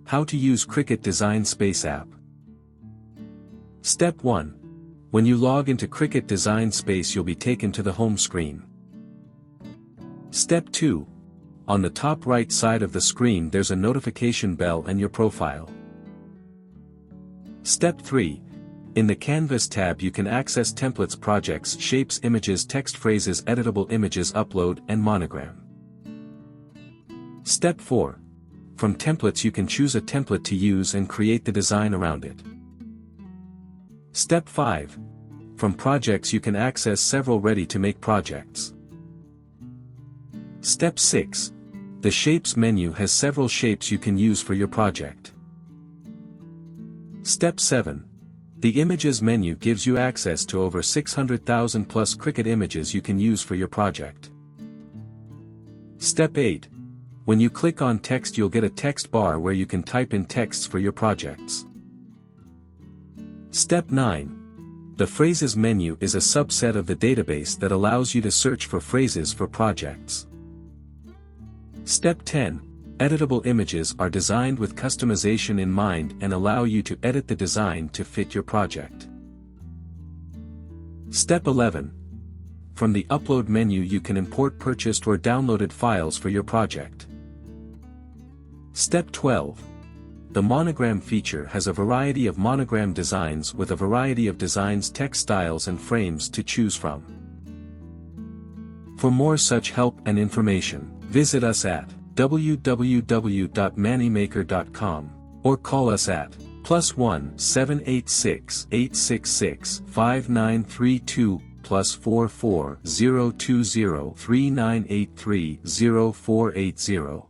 How to use Cricut Design Space app. Step 1. When you log into Cricut Design Space, you'll be taken to the home screen. Step 2. On the top right side of the screen there's a notification bell and your profile. Step 3. In the Canvas tab you can access templates, projects, shapes, images, text, phrases, editable images, upload, and monogram. Step 4. From templates you can choose a template to use and create the design around it. Step 5. From projects you can access several ready-to-make projects. Step 6. The Shapes menu has several shapes you can use for your project. Step 7. The Images menu gives you access to over 600,000 plus Cricut images you can use for your project. Step 8. When you click on text you'll get a text bar where you can type in texts for your projects. Step 9. The Phrases menu is a subset of the database that allows you to search for phrases for projects. Step 10. Editable images are designed with customization in mind and allow you to edit the design to fit your project. Step 11. From the Upload menu you can import purchased or downloaded files for your project. Step 12. The Monogram feature has a variety of monogram designs with a variety of designs, text styles and frames to choose from. For more such help and information, visit us at www.mannymaker.com or call us at +1 786 866 5932 +44 020 3983 0480.